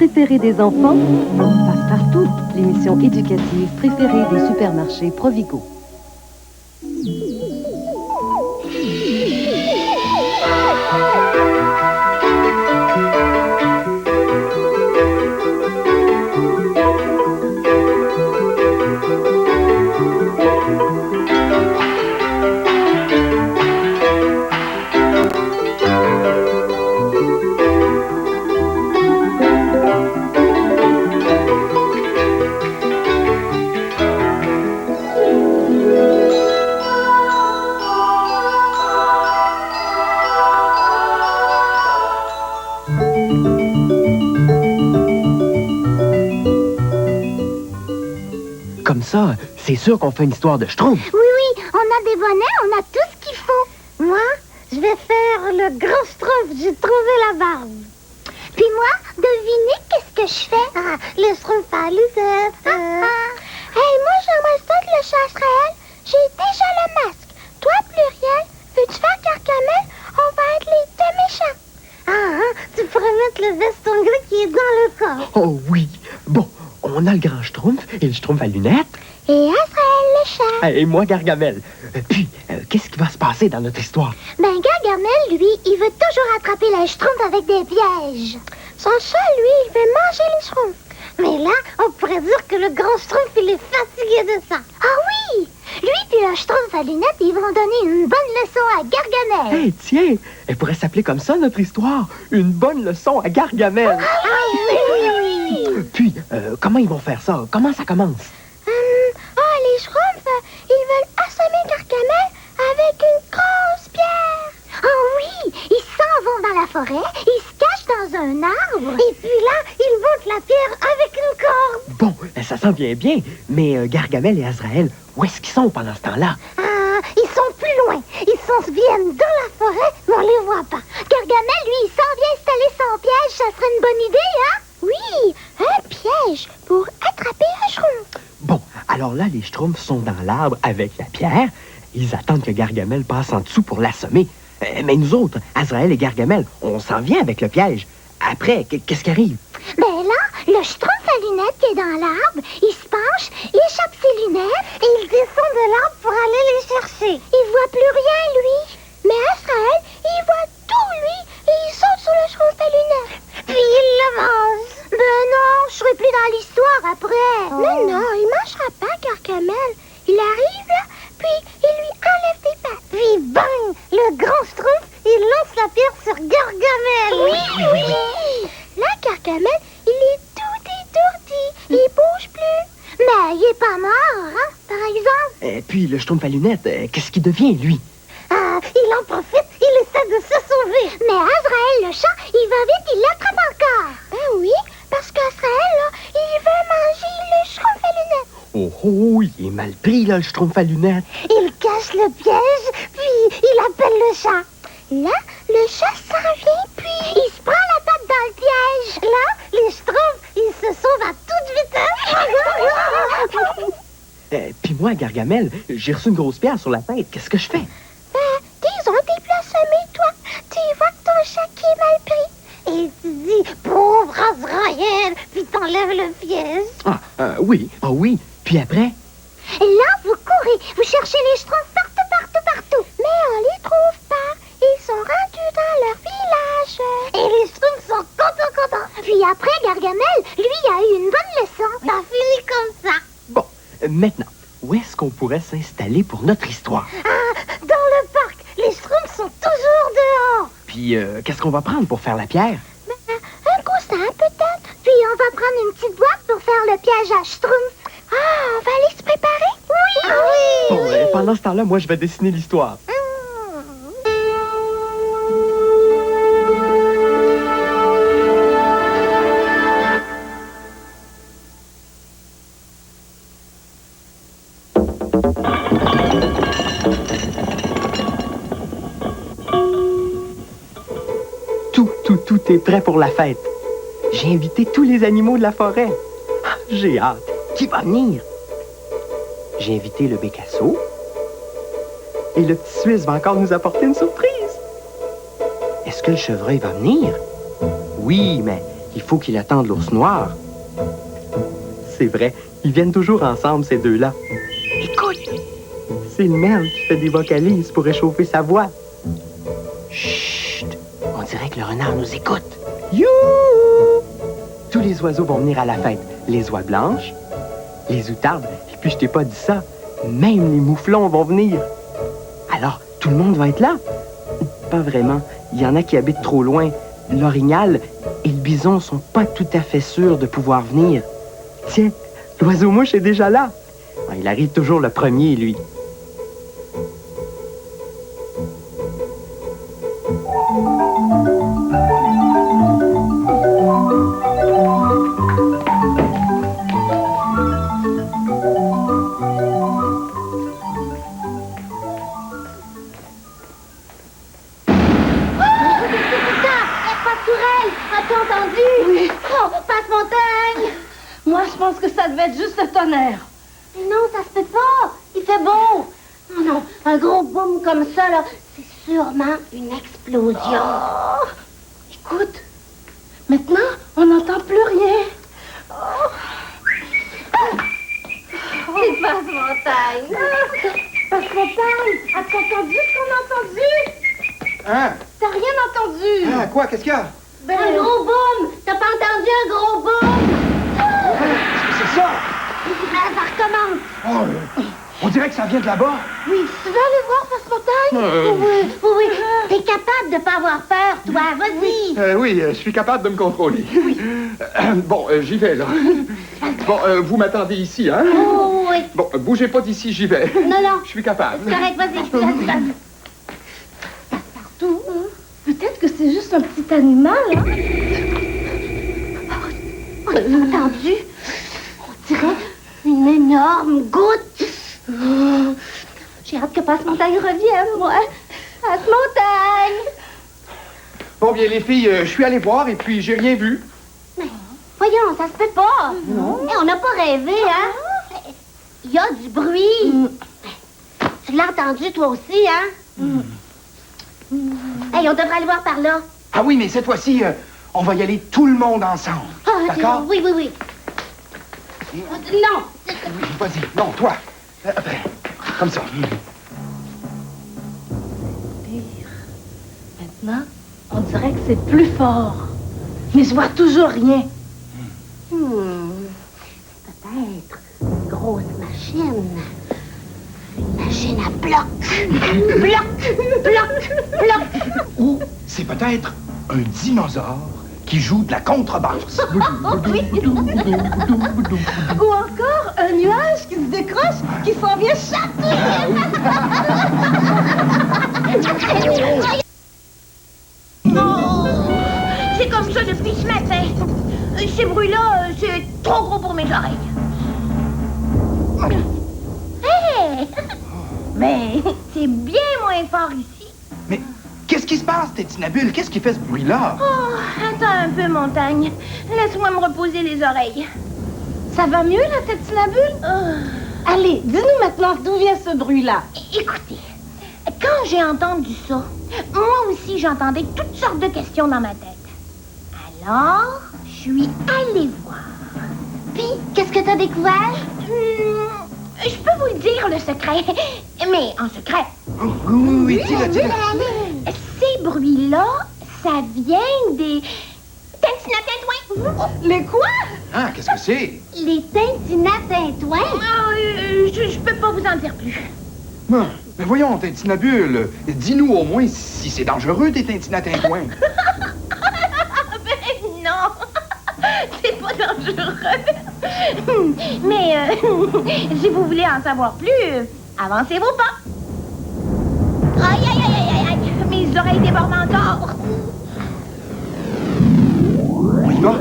préférée des enfants? Passe-Partout, l'émission éducative préférée des supermarchés Provigo. Comme ça, c'est sûr qu'on fait une histoire de Schtroumpf. Oui, on a des bonnets, on a tout ce qu'il faut. Moi, je vais faire le grand Schtroumpf, j'ai trouvé la barbe. Puis moi, devinez qu'est-ce que je fais? Le Schtroumpf à Lucette. Hey, moi, j'aimerais ça que le chat Israël. J'ai déjà le masque. Toi, Pluriel, veux-tu faire Gargamel? On va être les deux méchants. Tu pourrais mettre le veston gris qui est dans le corps. Oh oui. Bon, on a le grand Schtroumpf et le Schtroumpf à lunettes. Et Israël, le chat. Et moi, Gargamel. Puis, qu'est-ce qui va se passer dans notre histoire? Ben, Gargamel, lui, il veut toujours attraper les Schtroumpfs avec des pièges. Son chat, lui, il veut manger les Schtroumpfs. Mais là, on pourrait dire que le grand Schtroumpf, il est fatigué de ça. Ah oui! Lui et le Schtroumpf à lunettes, ils vont donner une bonne leçon à Gargamel. Hey, tiens, elle pourrait s'appeler comme ça, notre histoire. Une bonne leçon à Gargamel. Oui! Puis, comment ils vont faire ça? Comment ça commence? Les Schtroumpfs, ils veulent assommer Gargamel avec une grosse pierre. Oh oui! Ils s'en vont dans la forêt, ils se cachent dans un arbre. Et puis là, ils montent la pierre avec une corde. Bon, ça s'en vient bien. Mais Gargamel et Azraël, où est-ce qu'ils sont pendant ce temps-là? Ils sont plus loin. Ils s'en viennent dans la forêt, mais on les voit pas. Gargamel, lui, il s'en vient installer son piège. Ça serait une bonne idée, hein? Oui, un piège pour attraper un Schtroumpf. Bon, alors là, les Schtroumpfs sont dans l'arbre avec la pierre. Ils attendent que Gargamel passe en dessous pour l'assommer. Mais nous autres, Azraël et Gargamel, on s'en vient avec le piège. Après, qu'est-ce qui arrive? Ben là, le Schtroumpf à lunettes qui est dans l'arbre, il se penche, il échappe ses lunettes et il descend de l'arbre pour aller les chercher. Il voit plus rien, lui. Mais Azraël, il voit tout, lui, et il saute sur le Schtroumpf à lunettes. Puis il le mange. Ben non, je serai plus dans l'histoire après. Non, il mangera pas, Gargamel. Il arrive là, puis il lui enlève des pattes. Puis bang, le grand Schtroumpf, il lance la pierre sur Gargamel. Oui. Là, Gargamel, il est tout étourdi. Il bouge plus. Mais il est pas mort, hein, par exemple. Et puis, le Schtroumpf à lunettes, qu'est-ce qu'il devient, lui? Il en profite, il essaie de se sauver. Mais Azraël, le chat, il va vite, il l'attrape encore. Ben oui, parce qu'Azraël, là, il veut manger le Schtroumpf à lunettes. Oh, il est mal pris, là, le Schtroumpf à lunettes. Il cache le piège, puis il appelle le chat. Là, le chat s'en vient, puis il se prend la tête dans le piège. Là, les Schtroumpfs, ils se sauvent à toute vitesse. Puis moi, Gargamel, j'ai reçu une grosse pierre sur la tête. Qu'est-ce que je fais? Disons, t'es plus assommé, toi. Tu vois que ton chat qui est mal pris. Et tu dis, pauvre Azraël, puis t'enlèves le piège. Oui. Puis après? Là, vous courez, vous cherchez les Schtroumpfs partout. Mais on les trouve pas. Ils sont rendus dans leur village. Et les Schtroumpfs sont contents. Puis après, Gargamel, lui, a eu une bonne leçon. Ça finit comme ça. Bon, maintenant, où est-ce qu'on pourrait s'installer pour notre histoire? Dans le parc. Les Schtroumpfs sont toujours dehors. Puis, qu'est-ce qu'on va prendre pour faire la pierre? Un coussin, peut-être. Puis on va prendre une petite boîte pour faire le piège à Schtroumpf. On va aller se préparer? Oui! Bon, pendant ce temps-là, moi, je vais dessiner l'histoire. Tout est prêt pour la fête. J'ai invité tous les animaux de la forêt. J'ai hâte. Qui va venir? J'ai invité le bécasseau. Et le petit Suisse va encore nous apporter une surprise. Est-ce que le chevreuil va venir? Oui, mais Il faut qu'il attende l'ours noir. C'est vrai, ils viennent toujours ensemble, ces deux-là. Écoute! C'est le merle qui fait des vocalises pour réchauffer sa voix. Chut! On dirait que le renard nous écoute. Youhou! Tous les oiseaux vont venir à la fête. Les oies blanches, les outardes, et puis je t'ai pas dit ça, même les mouflons vont venir. Alors, tout le monde va être là? Pas vraiment. Il y en a qui habitent trop loin. L'orignal et le bison sont pas tout à fait sûrs de pouvoir venir. Tiens, l'oiseau-mouche est déjà là. Il arrive toujours le premier, lui. Moi, je pense que ça devait être juste le tonnerre. Mais non, ça se peut pas. Il fait beau. Oh non, un gros boom comme ça, là, c'est sûrement une explosion. Oh. Écoute, maintenant, on n'entend plus rien. Oh. C'est Passe-Montagne. Passe-Montagne, as-tu entendu ce qu'on a entendu? Hein? T'as rien entendu? Ah, quoi? Qu'est-ce qu'il y a? Ben, Un gros boom. T'as pas entendu un gros boom? Qu'est-ce que c'est ça? Ça recommence. Oh, on dirait que ça vient de là-bas. Oui, tu veux aller voir Passe-Montagne? Oui. T'es capable de pas avoir peur, toi. Vas-y. Oui, je suis capable de me contrôler. Bon, j'y vais, là. Bon, vous m'attendez ici, hein? Oh, oui. Bon, bougez pas d'ici, j'y vais. Non. Je suis capable. C'est correct, vas-y. Partout. Peut-être que c'est juste un petit animal, hein? On a entendu? On dirait une énorme goutte. J'ai hâte que Passe-Montagne revienne, moi. Passe-Montagne! Bon, bien, les filles, je suis allé voir et puis j'ai rien vu. Mais voyons, ça se peut pas. Non. On n'a pas rêvé, hein? Il y a du bruit. Tu l'as entendu, toi aussi, hein? Hey, on devrait aller voir par là. Ah oui, mais cette fois-ci, on va y aller tout le monde ensemble. D'accord? Oui. Non. Vas-y. Non, toi. Comme ça. Pire. Maintenant, on dirait que c'est plus fort. Mais je vois toujours rien. Peut-être une grosse machine. Une machine à bloc. Bloc. Ou c'est peut-être un dinosaure qui joue de la contrebasse. Ou encore un nuage qui se décroche, qui s'en vient chasser. C'est comme ça depuis ce matin. Ces bruits-là, c'est trop gros pour mes oreilles. Hey! Mais c'est bien moins fort ici. Mais qu'est-ce qui se passe, Tétinabule? Qu'est-ce qui fait ce bruit-là? Oh, attends un peu, Montagne. Laisse-moi me reposer les oreilles. Ça va mieux, la Tétinabule? Allez, dis-nous maintenant d'où vient ce bruit-là. Écoutez, quand j'ai entendu ça, moi aussi j'entendais toutes sortes de questions dans ma tête. Alors, je suis allée voir. Puis, qu'est-ce que t'as découvert? Je peux vous le dire, le secret. Mais en secret. Oui, dis-le. Ces bruits-là, ça vient des tintinatintouins. Les quoi? Ah, qu'est-ce que c'est? Les tintinatintouins? Je peux pas vous en dire plus. Mais voyons, Tintinabule, dis-nous au moins si c'est dangereux, des tintinatintouins. Ben non, c'est pas dangereux. Mais si vous voulez en savoir plus, avancez vos pas. Aïe, mes oreilles débordent encore. On y va?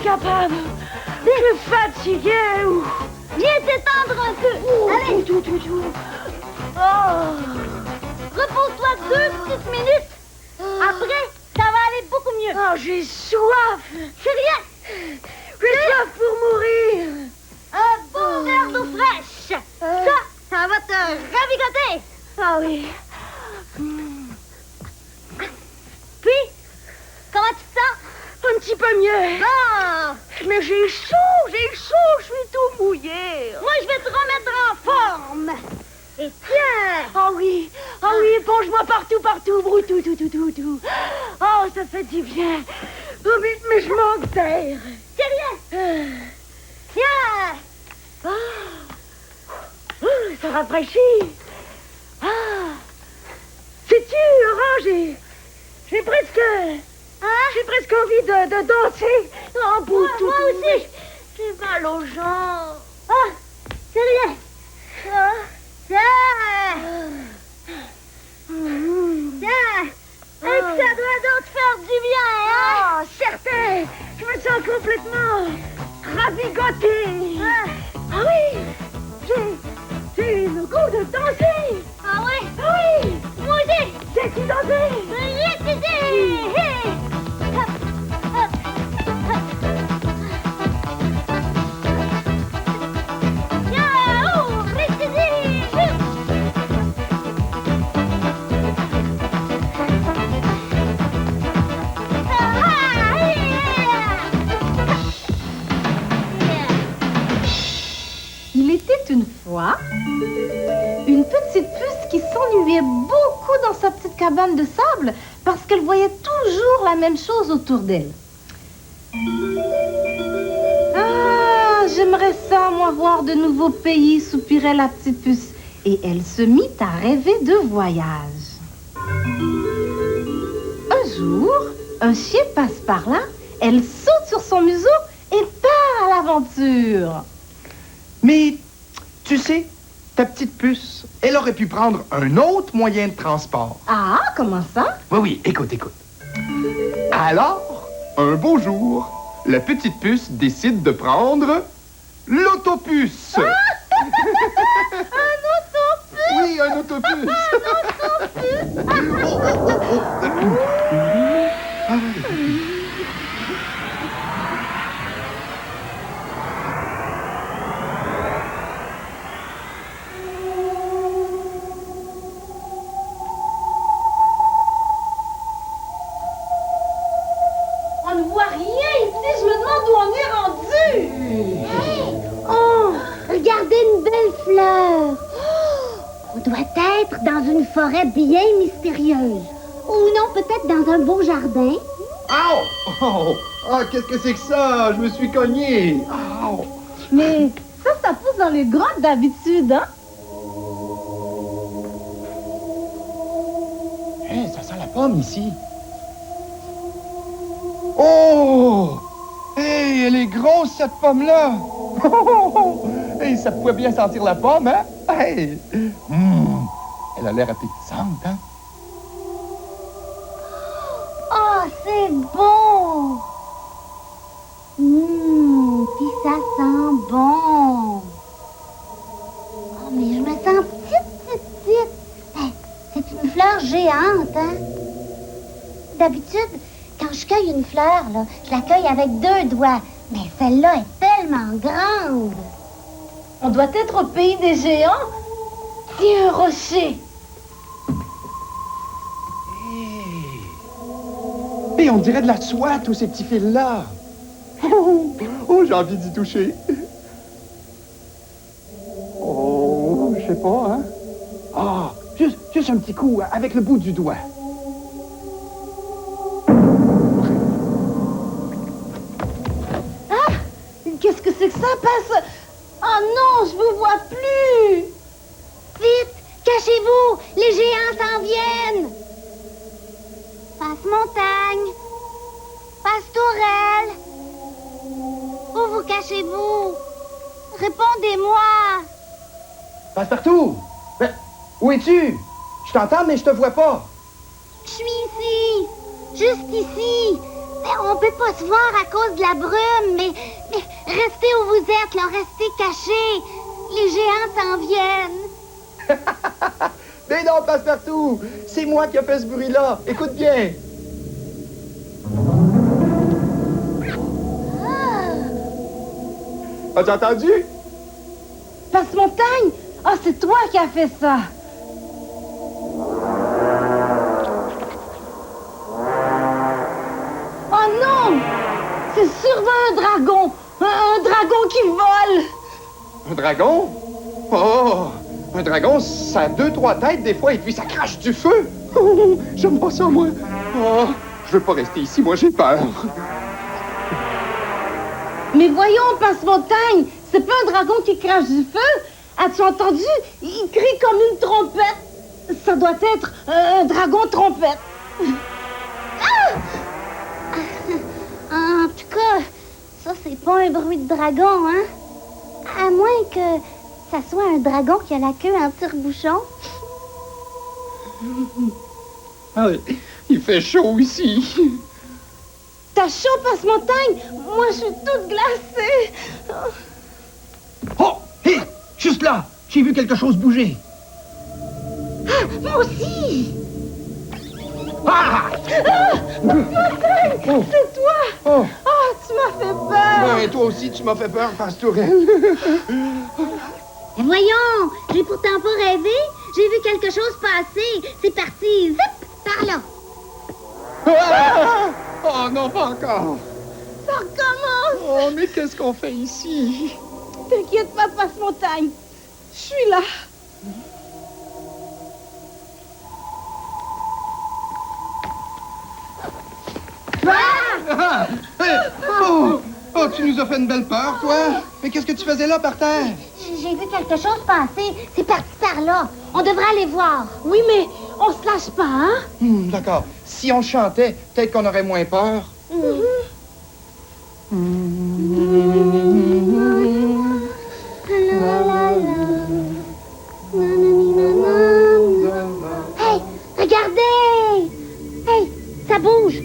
plus capable. Je suis fatiguée. Viens t'étendre un peu. Allez. Tout. Oh. Repose-toi 2 petites minutes. Après, ça va aller beaucoup mieux. Oh, j'ai soif. C'est rien. J'ai soif pour mourir. Un bon verre d'eau fraîche. Ça va te ravigoter. Ah oui. Puis, comment tu te sens? Un petit peu mieux. Bon. Mais j'ai chaud, je suis tout mouillé. Moi, je vais te remettre en forme. Et tiens. Ah oui, éponge-moi partout, tout. Oh, ça fait du bien. Oh, mais je manque d'air. C'est rien. Tiens. Ça rafraîchit. Ah. Sais-tu, Orange, j'ai presque envie de danser. Oh, bout, Moi aussi. J'ai mal aux jambes. Ah, c'est rien. Tiens. Tiens. Et que ça doit donc te faire du bien, hein? Ah, certain. Je me sens complètement ravigoté. Ah oui, j'ai le goût de danser. Ah oui? Ah oui, Moi aussi. sais-tu danser? Il était une fois une petite puce qui s'ennuyait beaucoup dans sa petite cabane de sable parce qu'elle voyait toujours la même chose autour d'elle. Ah, j'aimerais ça, moi, voir de nouveaux pays, soupirait la petite puce. Et elle se mit à rêver de voyage. Un jour, un chien passe par là, elle saute sur son museau et part à l'aventure. Mais, tu sais, ta petite puce, elle aurait pu prendre un autre moyen de transport. Ah, comment ça? Oui, écoute. Alors, un beau jour, la petite puce décide de prendre l'autopuce. Un autopuce. Oui, un autopuce. On ne voit rien ici, je me demande où on est rendu. Hey! Oh, regardez une belle fleur. Oh, on doit être dans une forêt bien mystérieuse. Ou non, peut-être dans un beau jardin. Qu'est-ce que c'est que ça? Je me suis cogné. Ow. Mais ça pousse dans les grottes d'habitude, hein? Ça sent la pomme ici. Oh! Hey, elle est grosse, cette pomme-là! Hey, ça pouvait bien sentir la pomme, hein? Hey! Elle a l'air appétissante, hein? Oh, c'est bon. Puis ça sent bon. Oh, mais je me sens petite. Ben, c'est une fleur géante, hein? D'habitude, quand je cueille une fleur, là, je la cueille avec 2 doigts. Mais celle-là est tellement grande. On doit être au pays des géants. Tiens, un rocher. Hey, on dirait de la soie, tous ces petits fils-là. Oh, j'ai envie d'y toucher. Oh, je sais pas, hein? Ah, juste un petit coup avec le bout du doigt. Qu'est-ce que c'est que ça? Passe! Oh non, je vous vois plus! Vite, cachez-vous, les géants s'en viennent. Passe-montagne, passe-tourelle. Où vous cachez-vous? Répondez-moi. Passe-partout! Ben, où es-tu? Je t'entends, mais je te vois pas. Je suis ici, juste ici. On peut pas se voir à cause de la brume, mais restez où vous êtes, là, restez cachés. Les géants s'en viennent. Mais non, Passepartout! C'est moi qui ai fait ce bruit-là. Écoute bien. As-tu entendu? Passe-montagne! Ah, c'est toi qui as fait ça! Oh non! C'est sûrement un dragon! Un dragon qui vole! Un dragon? Oh! Un dragon, ça a 2-3 têtes des fois et puis ça crache du feu! J'aime pas ça, moi! Oh! Je veux pas rester ici, moi j'ai peur! Mais voyons, Passe-montagne! C'est pas un dragon qui crache du feu! As-tu entendu? Il crie comme une trompette! Ça doit être un dragon trompette! En tout cas, ça, c'est pas un bruit de dragon, hein? À moins que ça soit un dragon qui a la queue en tire-bouchon. Ah, il fait chaud ici! T'as chaud, Passe-montagne? Moi, je suis toute glacée! Oh! Hé! Juste là! J'ai vu quelque chose bouger. Ah, moi aussi! Ah! Passe-montagne! C'est toi! Oh! Oh, tu m'as fait peur! Ouais, toi aussi, tu m'as fait peur, Pastourelle. Mais voyons, j'ai pourtant pas rêvé. J'ai vu quelque chose passer. C'est parti, zip, par là. Ah! Oh non, pas encore! Ça recommence! Oh, mais qu'est-ce qu'on fait ici? T'inquiète pas, Passe-montagne. Je suis là. Ah! Hey! Oh! Oh, tu nous as fait une belle peur, toi! Mais qu'est-ce que tu faisais là par terre? J'ai vu quelque chose passer. C'est parti par là. On devrait aller voir. Oui, mais on se lâche pas, hein? D'accord. Si on chantait, peut-être qu'on aurait moins peur. Hey, regardez! Hey, ça bouge.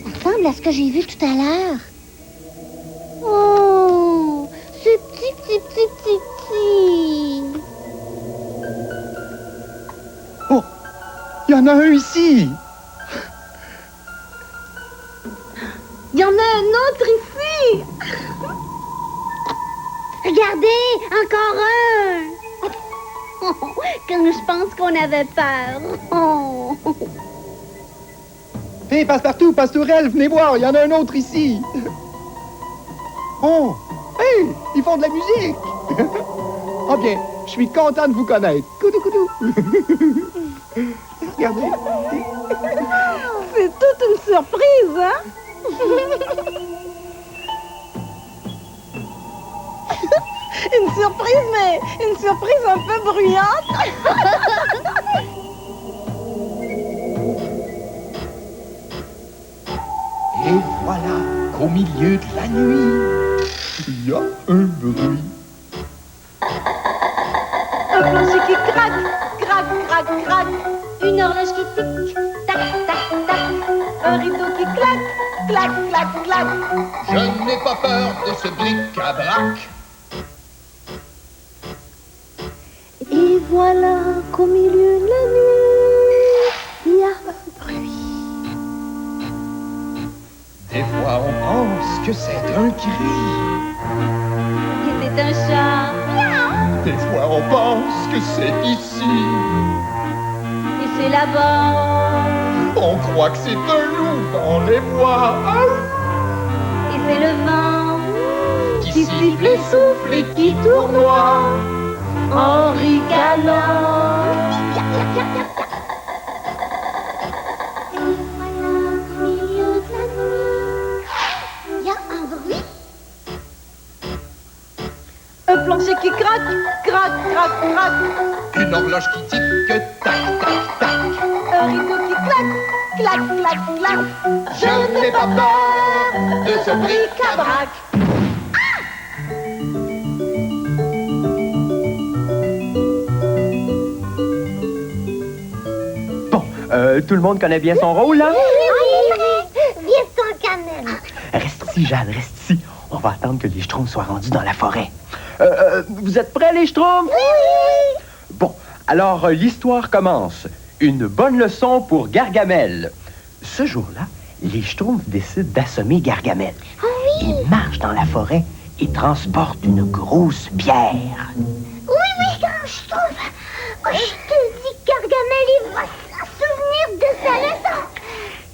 Ça ressemble à ce que j'ai vu tout à l'heure. Oh, c'est petit. Oh! Il y en a un ici! Il y en a un autre ici! Regardez, encore un! Quand je pense qu'on avait peur. Oh. Hé, Passepartout, Pastourelle, venez voir, il y en a un autre ici! Oh! Hé! Ils font de la musique! Ah bien, je suis content de vous connaître. Coudou, coudou! Regardez! C'est toute une surprise, hein? Une surprise, mais une surprise un peu bruyante. Et voilà qu'au milieu de la nuit, il y a un bruit. Un plancher qui craque. Une horloge qui tic, tac. Un rideau qui claque. Je n'ai pas peur de ce bric-à-brac. Et voilà qu'au milieu de la nuit, il y a un bruit. Des fois, on pense que c'est un cri. Et c'est un chat. Des fois, on pense que c'est ici. Et c'est là-bas. On croit que c'est un loup dans les bois. Et c'est le vent Qui siffle et souffle et qui tournoie en ricanant. Il y a un bruit. Un plancher qui craque. Une horloge qui tique, tac. Un rideau qui claque. Je n'ai pas peur de ce bric-à-brac. Bon, tout le monde connaît bien son rôle, là? Oui. Viens-t'en, Canard. ici, Jeanne, reste ici. On va attendre que les Schtroumpfs soient rendus dans la forêt. Vous êtes prêts, les Schtroumpfs? Oui! Bon, alors l'histoire commence. Une bonne leçon pour Gargamel. Ce jour-là, les Schtroumpfs décident d'assommer Gargamel. Ils marchent dans la forêt et transportent une grosse pierre. Oui, grand Schtroumpf. Oh, je te dis, Gargamel, il va se souvenir de sa leçon.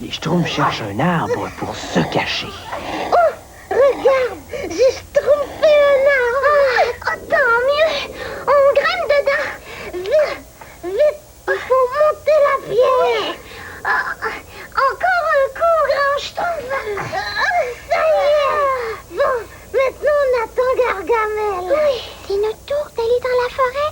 Les Schtroumpfs cherchent un arbre pour se cacher. Oh, regarde, j'ai schtroumpfé un arbre. Oh, tant mieux. On grimpe dedans. Vite, vite, il faut monter la pierre. Encore un coup, grand Schtroumpf. Ça y est. Bon, maintenant on attend Gargamel. Oui, c'est notre tour d'aller dans la forêt.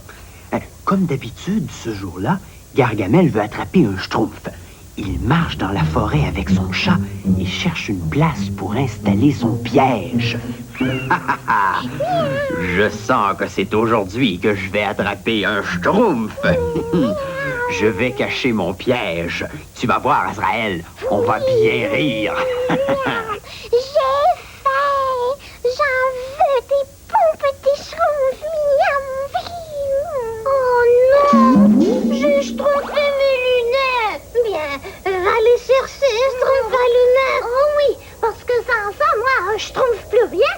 Comme d'habitude, ce jour-là, Gargamel veut attraper un Schtroumpf. Il marche dans la forêt avec son chat et cherche une place pour installer son piège. Je sens que c'est aujourd'hui que je vais attraper un Schtroumpf. Je vais cacher mon piège. Tu vas voir, Azraël, on va bien rire. J'ai faim. J'en veux des bons petits schtroumpfs. Miam. Oh non, j'ai schtroumpfé mes lunettes. Bien, va les chercher, schtroumpf à lunettes. Oh oui, parce que sans ça, moi, je trouve plus rien.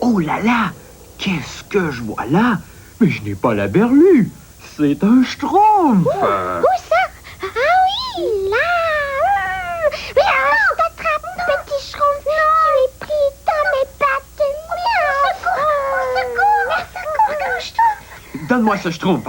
Oh là là, qu'est-ce que je vois là? Mais je n'ai pas la berlue. C'est un Schtroumpf. Où ça? Ah oui, là. Mais non, t'attrapes, petit schtroumpf. Non, tu es pris dans mes pattes. Secours, secours, secours, grand Schtroumpf. Donne-moi ce Schtroumpf.